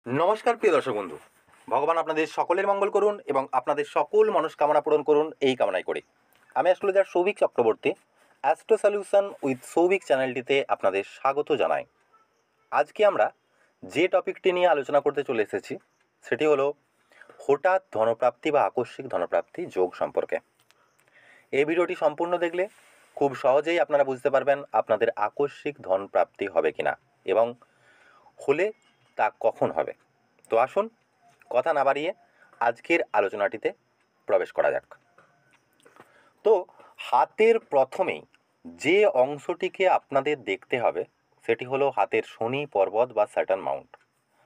নমস্কার প্রিয় দর্শক বন্ধু। ভগবান আপনাদের সকলের মঙ্গল করুন এবং আপনাদের সকল মনস্কামনা পূরণ করুন এই কামনাই করি। আমি astrologer Souvik Chakraborty, astro solution with Souvik চ্যানেলটিতে আপনাদের স্বাগত জানাই। আজকে আমরা যে টপিকটি নিয়ে আলোচনা করতে চলে এসেছি সেটি হলো হঠাৎ ধনপ্রাপ্তি বা আকস্মিক ধনপ্রাপ্তি যোগ সম্পর্কে। এই ভিডিওটি সম্পূর্ণ দেখলে খুব সহজেই আপনারা বুঝতে পারবেন আপনাদের আকস্মিক ধন প্রাপ্তি হবে কিনা এবং হলে তা কখন হবে। তো আসুন কথা না বাড়িয়ে আজকের আলোচনাটিতে প্রবেশ করা যাক। তো হাতের প্রথমেই যে অংশটিকে আপনাদের দেখতে হবে সেটি হলো হাতের শনি পর্বত বা স্যাটার্ন মাউন্ট।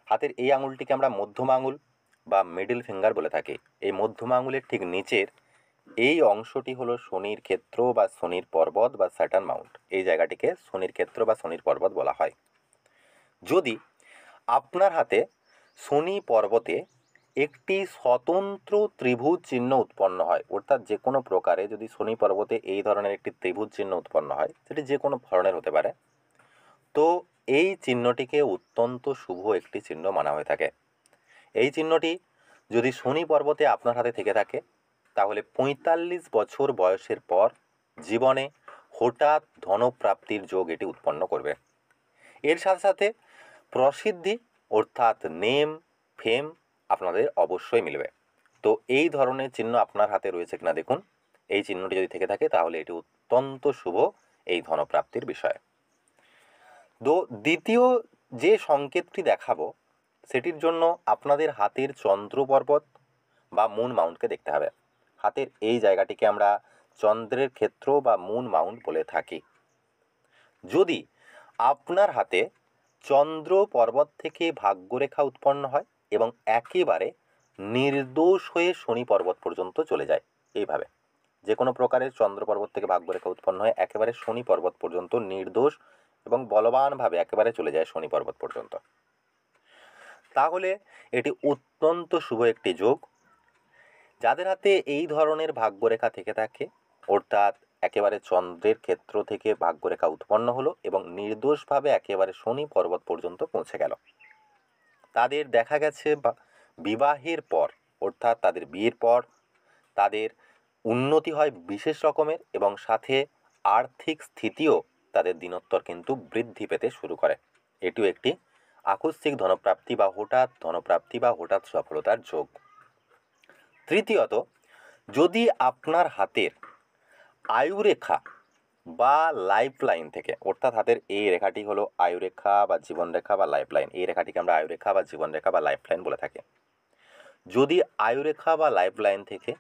হাতের এই আঙুলটিকে আমরা মধ্যম আঙুল বা মিডল ফিঙ্গার বলে থাকি। এই মধ্যম আঙুলের ঠিক নিচের এই অংশটি হলো শনির ক্ষেত্র বা শনির পর্বত বা স্যাটার্ন মাউন্ট। এই জায়গাটিকে শনির ক্ষেত্র বা শনির পর্বত বলা হয়। যদি আপনার হাতে শনি পর্বতে একটি স্বতন্ত্র ত্রিভুজ চিহ্ন উৎপন্ন হয়, অর্থাৎ যে কোনো প্রকারে যদি শনি পর্বতে এই ধরনের একটি ত্রিভুজ চিহ্ন উৎপন্ন হয়, সেটি যে কোনো ধরনের হতে পারে, তো এই চিহ্নটিকে অত্যন্ত শুভ একটি চিহ্ন মানা হয়ে থাকে। এই চিহ্নটি যদি শনি পর্বতে আপনার হাতে থেকে থাকে তাহলে ৪৫ বছর বয়সের পর জীবনে হঠাৎ ধনপ্রাপ্তির যোগ এটি উৎপন্ন করবে। এর সাথে সাথে প্রসিদ্ধি অর্থাৎ নেম ফেম আপনাদের অবশ্যই মিলবে। তো এই ধরনের চিহ্ন আপনার হাতে রয়েছে কিনা দেখুন। এই চিহ্নটি যদি থেকে থাকে তাহলে এটি অত্যন্ত শুভ এই ধনপ্রাপ্তির বিষয়। তো দ্বিতীয় যে সংকেতটি দেখাবো সেটির জন্য আপনাদের হাতের চন্দ্র পর্বত বা মুন মাউন্টকে দেখতে হবে। হাতের এই জায়গাটিকে আমরা চন্দ্রের ক্ষেত্র বা মুন মাউন্ট বলে থাকি। যদি আপনার হাতে চন্দ্র পর্বত থেকে ভাগ্যরেখা উৎপন্ন হয় এবং একেবারে নির্দোষ হয়ে শনি পর্বত পর্যন্ত চলে যায়, এইভাবে যে কোনো প্রকারের চন্দ্র পর্বত থেকে ভাগ্যরেখা উৎপন্ন হয় একেবারে শনি পর্বত পর্যন্ত নির্দোষ এবং বলবানভাবে একেবারে চলে যায় শনি পর্বত পর্যন্ত, তাহলে এটি অত্যন্ত শুভ একটি যোগ। যাদের হাতে এই ধরনের ভাগ্যরেখা থেকে থাকে, অর্থাৎ একেবারে চন্দ্রের ক্ষেত্র থেকে ভাগ্যরেখা উৎপন্ন হলো এবং নির্দোষভাবে একেবারে শনি পর্বত পর্যন্ত পৌঁছে গেল, তাদের দেখা গেছে বিবাহের পর অর্থাৎ তাদের বিয়ের পর তাদের উন্নতি হয় বিশেষ রকমের এবং সাথে আর্থিক স্থিতিও তাদের দিনোত্তর কিন্তু বৃদ্ধি পেতে শুরু করে। এটিও একটি আকস্মিক ধনপ্রাপ্তি বা হঠাৎ ধনপ্রাপ্তি বা হঠাৎ সফলতার যোগ। তৃতীয়ত, যদি আপনার হাতের আয়ুরেখা বা লাইফ লাইন থেকে, অর্থাৎ হাতের এই রেখাটি হলো আয়ুরেখা বা জীবনরেখা বা লাইফ লাইন, এই রেখাটিকে আমরা আয়ুরেখা বা জীবনরেখা বা লাইফ লাইন বলে থাকি। যদি আয়ুরেখা বা লাইফ লাইন থেকে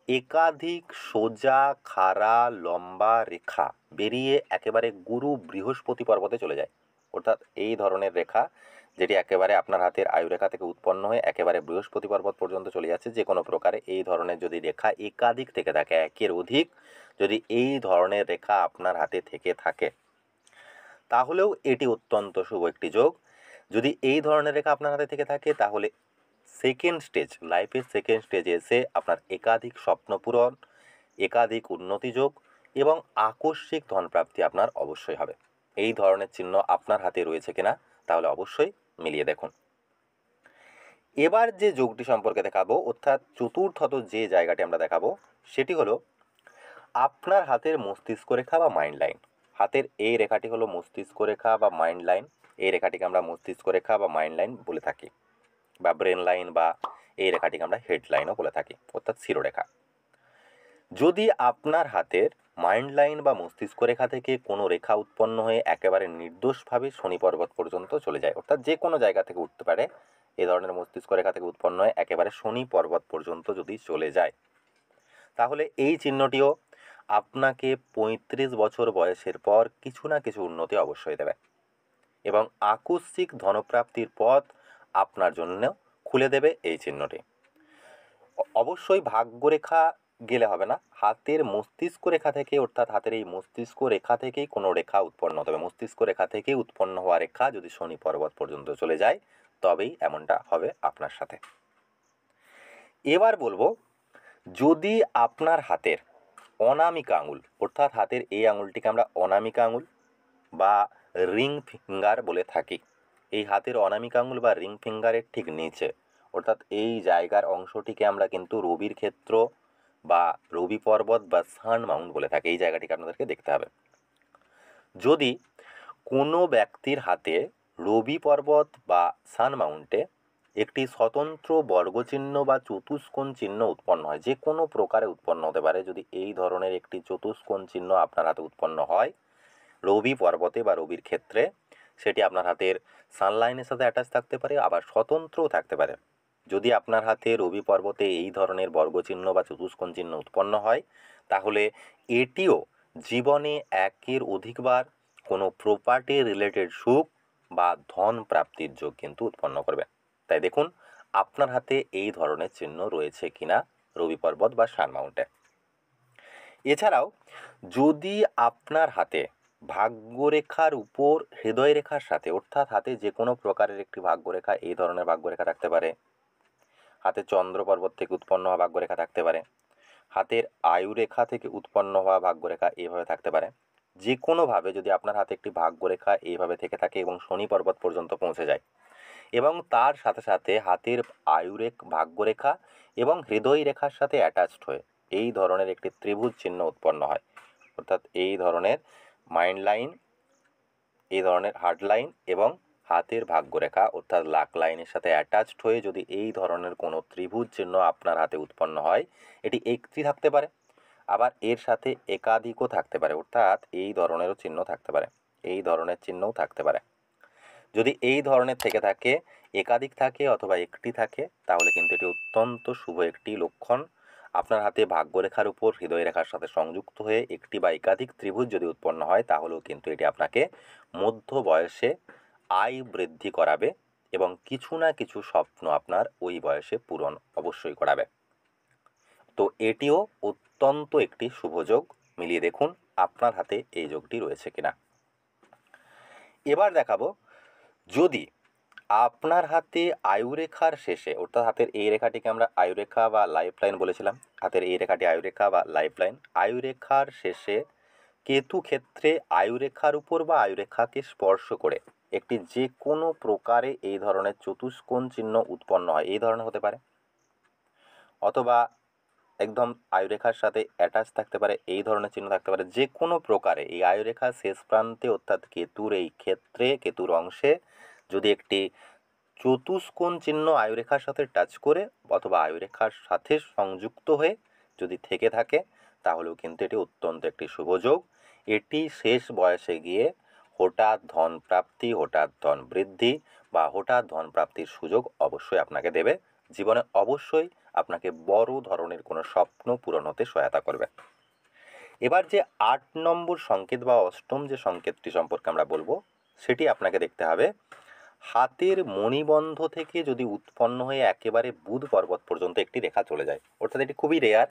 একাধিক সোজা খাড়া লম্বা রেখা বেরিয়ে একেবারে গুরু বৃহস্পতি পর্বতে চলে যায়, অর্থাৎ এই ধরনের রেখা যেটি একেবারে আপনার হাতের আয়ুরেখা থেকে উৎপন্ন হয়ে একেবারে বৃহস্পতি পর্বত পর্যন্ত চলে যাচ্ছে, যে কোনো প্রকারে এই ধরনের যদি রেখা একাধিক থেকে থাকে, একের অধিক যদি এই ধরনের রেখা আপনার হাতে থেকে থাকে তাহলেও এটি অত্যন্ত শুভ একটি যোগ। যদি এই ধরনের রেখা আপনার হাতে থেকে থাকে তাহলে সেকেন্ড স্টেজ, লাইফের সেকেন্ড স্টেজে এসে আপনার একাধিক স্বপ্ন পূরণ, একাধিক উন্নতি যোগ এবং আকস্মিক ধনপ্রাপ্তি আপনার অবশ্যই হবে। এই ধরনের চিহ্ন আপনার হাতে রয়েছে কিনা তাহলে অবশ্যই মিলিয়ে দেখুন। এবার যে যোগটি সম্পর্কে দেখাবো, অর্থাৎ চতুর্থত যে জায়গাটি আমরা দেখাবো সেটি হলো আপনার হাতের মস্তিষ্ক রেখা বা মাইন্ড লাইন। হাতের এই রেখাটি হলো মস্তিষ্ক রেখা বা মাইন্ড লাইন। এই রেখাটিকে আমরা মস্তিষ্ক রেখা বা মাইন্ড লাইন বলে থাকি, বা ব্রেন লাইন, বা এই রেখাটিকে আমরা হেড লাইনও বলে থাকি, অর্থাৎ শিরোরেখা। যদি আপনার হাতের মাইন্ড লাইন বা মস্তিষ্ক রেখা থেকে কোনো রেখা উৎপন্ন হয়ে একেবারে নির্দোষভাবে শনি পর্বত পর্যন্ত চলে যায়, অর্থাৎ যে কোনো জায়গা থেকে উঠতে পারে, এ ধরনের মস্তিষ্ক রেখা থেকে উৎপন্ন হয়ে একেবারে শনি পর্বত পর্যন্ত যদি চলে যায় তাহলে এই চিহ্নটিও আপনাকে ৩৫ বছর বয়সের পর কিছু না কিছু উন্নতি অবশ্যই দেবে এবং আকস্মিক ধনপ্রাপ্তির পথ আপনার জন্য খুলে দেবে এই চিহ্নটি। অবশ্যই ভাগ্যরেখা গেলে হবে না, হাতের মস্তিষ্ক রেখা থেকে, অর্থাৎ হাতের এই মস্তিষ্ক রেখা থেকেই কোনো রেখা উৎপন্ন হতে হবে। মস্তিষ্ক রেখা থেকেই উৎপন্ন হওয়া রেখা যদি শনি পর্বত পর্যন্ত চলে যায় তবেই এমনটা হবে আপনার সাথে। এবার বলবো, যদি আপনার হাতের অনামিকা আঙুল, অর্থাৎ হাতের এই আঙুলটিকে আমরা অনামিকা আঙুল বা রিং ফিঙ্গার বলে থাকি, এই হাতের অনামিকা আঙুল বা রিং ফিঙ্গারের ঠিক নিচে, অর্থাৎ এই জায়গার অংশটিকে আমরা কিন্তু রবির ক্ষেত্র বা রবি পর্বত বা সান মাউন্ট বলে থাকি। এই জায়গাটিকে আপনাদেরকে দেখতে হবে। যদি কোনো ব্যক্তির হাতে রবি পর্বত বা সান মাউন্টে একটি স্বতন্ত্র বর্গচিহ্ন বা চতুষ্কোণ চিহ্ন উৎপন্ন হয়, যে কোনো প্রকারে উৎপন্ন হতে পারে, যদি এই ধরনের একটি চতুষ্কোণ চিহ্ন আপনার হাতে উৎপন্ন হয় রবি পর্বতে বা রবির ক্ষেত্রে, সেটি আপনার হাতের সানলাইনের সাথে অ্যাটাচ থাকতে পারে, আবার স্বতন্ত্রও থাকতে পারে। যদি আপনার হাতে রবি পর্বতে এই ধরনের বর্গচিহ্ন বা চতুষ্কোণ চিহ্ন উৎপন্ন হয়, তাহলে এটিও জীবনে একের অধিকবার কোনো প্রপার্টি রিলেটেড সুখ বা ধন প্রাপ্তির যোগ কিন্তু উৎপন্ন করবে। তাই দেখুন আপনার হাতে এই ধরনের চিহ্ন রয়েছে কিনা রবি পর্বত বা সান মাউন্টে। এছাড়াও যদি আপনার হাতে ভাগ্যরেখার উপর হৃদয় রেখার সাথে, অর্থাৎ হাতে যে কোনো প্রকারের একটি ভাগ্যরেখা, এই ধরনের ভাগ্যরেখা থাকতে পারে, হাতে চন্দ্র পর্বত থেকে উৎপন্ন হওয়া ভাগ্যরেখা থাকতে পারে, হাতের আয়ুরেখা থেকে উৎপন্ন হওয়া ভাগ্যরেখা এইভাবে থাকতে পারে, যে কোনোভাবে যদি আপনার হাতে একটি ভাগ্যরেখা এইভাবে থেকে থাকে এবং শনি পর্বত পর্যন্ত পৌঁছে যায়, এবং তার সাথে সাথে হাতের ভাগ্যরেখা এবং হৃদয় রেখার সাথে অ্যাটাচড হয়ে এই ধরনের একটি ত্রিভুজ চিহ্ন উৎপন্ন হয়, অর্থাৎ এই ধরনের মাইন্ড লাইন, এই ধরনের হার্ট লাইন এবং হাতের ভাগ্যরেখা অর্থাৎ লাক লাইনের সাথে অ্যাটাচড হয়ে যদি এই ধরনের কোনো ত্রিভুজ চিহ্ন আপনার হাতে উৎপন্ন হয়, এটি একটি থাকতে পারে, আবার এর সাথে একাধিকও থাকতে পারে, অর্থাৎ এই ধরনেরও চিহ্ন থাকতে পারে, এই ধরনের চিহ্নও থাকতে পারে। যদি এই ধরনের থেকে থাকে, একাধিক থাকে অথবা একটি থাকে, তাহলে কিন্তু এটি অত্যন্ত শুভ একটি লক্ষণ। আপনার হাতে ভাগ্যরেখার উপর হৃদয় রেখার সাথে সংযুক্ত হয়ে একটি বা একাধিক ত্রিভুজ যদি উৎপন্ন হয়, তাহলেও কিন্তু এটি আপনাকে মধ্য বয়সে আয় বৃদ্ধি করাবে এবং কিছু না কিছু স্বপ্ন আপনার ওই বয়সে পূরণ অবশ্যই করাবে। তো এটিও অত্যন্ত একটি শুভ যোগ। মিলিয়ে দেখুন আপনার হাতে এই যোগটি রয়েছে কিনা। এবার দেখাবো, যদি আপনার হাতে আয়ুরেখার শেষে, অর্থাৎ হাতের এই রেখাটিকে আমরা আয়ুরেখা বা লাইফ লাইন বলেছিলাম, হাতের এই রেখাটি আয়ুরেখা বা লাইফ লাইন, আয়ুরেখার শেষে কেতু ক্ষেত্রে আয়ুরেখার উপর বা আয়ুরেখাকে স্পর্শ করে একটি যে কোনো প্রকারে এই ধরনের চতুষ্কোণ চিহ্ন উৎপন্ন হয়, এই ধরনের হতে পারে, অথবা একদম আয়ুরেখার সাথে অ্যাটাচ থাকতে পারে, এই ধরনের চিহ্ন থাকতে পারে, যে কোনো প্রকারে এই আয়ুরেখার শেষ প্রান্তে অর্থাৎ কেতুর এই ক্ষেত্রে, কেতুর অংশে যদি একটি চতুষ্কোণ চিহ্ন আয়ুরেখার সাথে টাচ করে অথবা আয়ুরেখার সাথে সংযুক্ত হয়ে যদি থেকে থাকে, তাহলেও কিন্তু এটি অত্যন্ত একটি শুভ যোগ। এটি শেষ বয়সে গিয়ে হঠাৎ ধন প্রাপ্তি, হঠাৎ ধন বৃদ্ধি বা হঠাৎ ধন প্রাপ্তির সুযোগ অবশ্যই আপনাকে দেবে। জীবনে অবশ্যই আপনাকে বড় ধরনের কোনো স্বপ্ন পূরণ হতে সহায়তা করবে। এবার যে 8 নম্বর সংকেত বা অষ্টম যে সংকেতটি সম্পর্কে আমরা বলবো, সেটি আপনাকে দেখতে হবে। হাতের মণিবন্ধ থেকে যদি উৎপন্ন হয়ে একেবারে বুধ পর্বত পর্যন্ত একটি রেখা চলে যায়, অর্থাৎ এটি খুবই রেয়ার।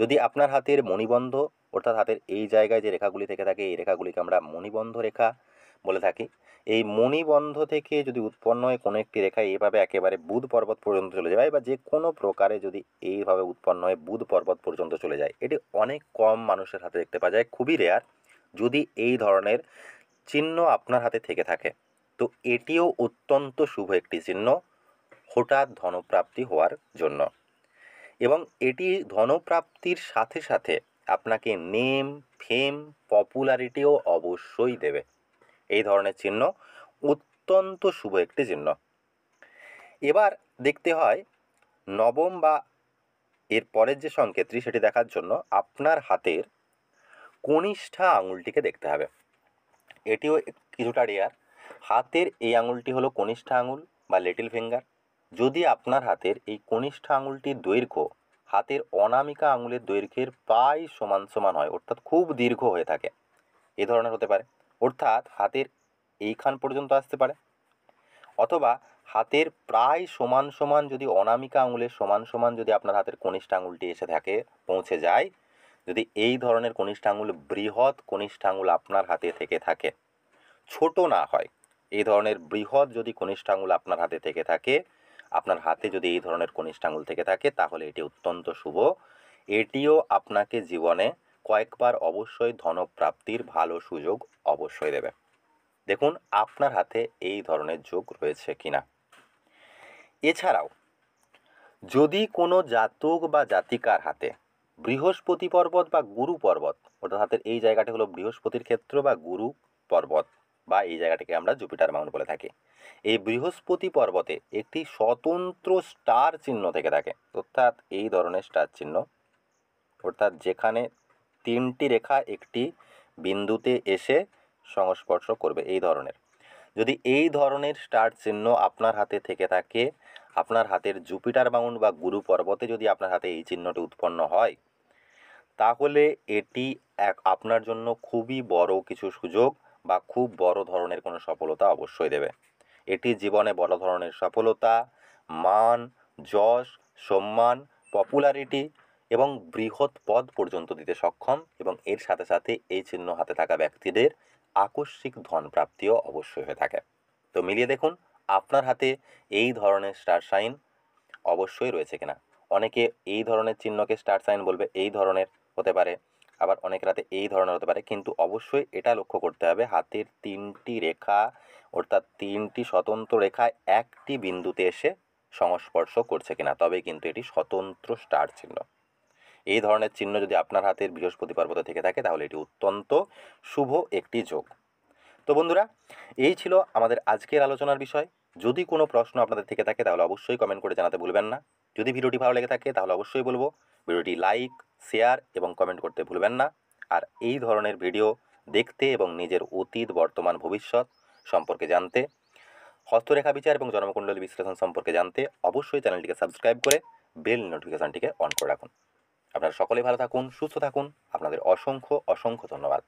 যদি আপনার হাতের মণিবন্ধ, অর্থাৎ হাতের এই জায়গায় যে রেখাগুলি থেকে থাকে, এই রেখাগুলিকে আমরা মণিবন্ধ রেখা বলে থাকি। এই মণিবন্ধ থেকে যদি উৎপন্ন হয়ে কোনো একটি রেখা এইভাবে একেবারে বুধ পর্বত পর্যন্ত চলে যায়, বা যে কোনো প্রকারে যদি এইভাবে উৎপন্ন হয়ে বুধ পর্বত পর্যন্ত চলে যায়, এটি অনেক কম মানুষের হাতে দেখতে পাওয়া যায়, খুবই রেয়ার। যদি এই ধরনের চিহ্ন আপনার হাতে থেকে থাকে, তো এটিও অত্যন্ত শুভ একটি চিহ্ন হঠাৎ ধনপ্রাপ্তি হওয়ার জন্য, এবং এটি ধনপ্রাপ্তির সাথে সাথে আপনাকে নেম, ফেম, পপুলারিটিও অবশ্যই দেবে। এই ধরনের চিহ্ন অত্যন্ত শুভ একটি চিহ্ন। এবার দেখতে হয় নবম বা এর পরের যে সংকেতটি, সেটি দেখার জন্য আপনার হাতের কনিষ্ঠা আঙুলটিকে দেখতে হবে। এটিও কিছুটা রেয়ার। হাতের এই আঙুলটি হলো কনিষ্ঠা আঙুল বা লিটল ফিঙ্গার। যদি আপনার হাতের এই কনিষ্ঠা আঙুলটির দৈর্ঘ্য হাতের অনামিকা আঙুলের দৈর্ঘ্যের প্রায় সমান সমান হয়, অর্থাৎ খুব দীর্ঘ হয়ে থাকে, এ ধরনের হতে পারে, অর্থাৎ হাতের এইখান পর্যন্ত আসতে পারে, অথবা হাতের প্রায় সমান সমান যদি অনামিকা আঙুলের সমান সমান যদি আপনার হাতের কনিষ্ঠা আঙুলটি এসে থাকে, পৌঁছে যায়, যদি এই ধরনের কনিষ্ঠা আঙুল, বৃহৎ কনিষ্ঠা আঙুল আপনার হাতে থেকে থাকে, ছোট না হয়, এই ধরনের বৃহৎ যদি কনিষ্ঠা আঙুল আপনার হাতে থেকে থাকে, আপনার হাতে যদি এই ধরনের কনিষ্ঠা আঙুল থেকে থাকে, তাহলে এটি অত্যন্ত শুভ। এটিও আপনাকে জীবনে কয়েকবার অবশ্যই ধনপ্রাপ্তির ভালো সুযোগ অবশ্যই দেবে। দেখুন আপনার হাতে এই ধরনের যোগ রয়েছে কিনা। এছাড়াও যদি কোনো জাতক বা জাতিকার হাতে বৃহস্পতি পর্বত বা গুরু পর্বত, অর্থাৎ হাতের এই জায়গাটা হলো বৃহস্পতির ক্ষেত্র বা গুরু পর্বত, বা এই জায়গাটাকে আমরা জুপিটার মাউন্ট বলে থাকি, এই বৃহস্পতি পর্বতে একটি স্বতন্ত্র স্টার চিহ্ন থেকে থাকে, অর্থাৎ এই ধরনের স্টার চিহ্ন, অর্থাৎ যেখানে তিনটি রেখা একটি বিন্দুতে এসে সংস্পর্শ করবে, এই ধরনের যদি এই ধরনের স্টার চিহ্ন আপনার হাতে থেকে থাকে, আপনার হাতের জুপিটার মাউন্ট বা গুরু পর্বতে যদি আপনার হাতে এই চিহ্নটি উৎপন্ন হয়, তাহলে এটি আপনার জন্য খুবই বড় কিছু সুযোগ বা খুব বড় ধরনের কোনো সফলতা অবশ্যই দেবে। এটি জীবনে বড় ধরনের সফলতা, মান, যশ, সম্মান, পপুলারিটি এবং বৃহৎ পদ পর্যন্ত দিতে সক্ষম, এবং এর সাথে সাথে এই চিহ্ন হাতে থাকা ব্যক্তিদের আকস্মিক ধন প্রাপ্তিও অবশ্যই হয়ে থাকে। তো মিলিয়ে দেখুন আপনার হাতে এই ধরনের স্টার সাইন অবশ্যই রয়েছে কিনা। অনেকে এই ধরনের চিহ্নকে স্টার সাইন বলবে, এই ধরনের হতে পারে, আবার অনেকের হাতে এই ধরনের হতে পারে, কিন্তু অবশ্যই এটা লক্ষ্য করতে হবে হাতের তিনটি রেখা, অর্থাৎ তিনটি স্বতন্ত্র রেখা একটি বিন্দুতে এসে সংস্পর্শ করছে কিনা, তবেই কিন্তু এটি স্বতন্ত্র স্টার চিহ্ন। এই ধরনের চিহ্ন যদি আপনার হাতের বৃহস্পতি পর্বতে থেকে থাকে তাহলে এটি অত্যন্ত শুভ একটি যোগ। তো বন্ধুরা, এই ছিল আমাদের আজকের আলোচনার বিষয়। যদি কোনো প্রশ্ন আপনাদের থেকে থাকে তাহলে অবশ্যই কমেন্ট করে জানাতে ভুলবেন না। যদি ভিডিওটি ভালো লেগে থাকে তাহলে অবশ্যই বলবো ভিডিওটি লাইক, শেয়ার এবং কমেন্ট করতে ভুলবেন না। আর এই ধরনের ভিডিও দেখতে এবং নিজের অতীত, বর্তমান, ভবিষ্যৎ সম্পর্কে জানতে, হস্তরেখা বিচার এবং জন্মকুণ্ডলী বিশ্লেষণ সম্পর্কে জানতে অবশ্যই চ্যানেলটিকে সাবস্ক্রাইব করে বেল নোটিফিকেশনটিকে অন করে রাখুন। আপনারা সকলেই ভালো থাকুন, সুস্থ থাকুন। আপনাদের অসংখ্য অসংখ্য ধন্যবাদ।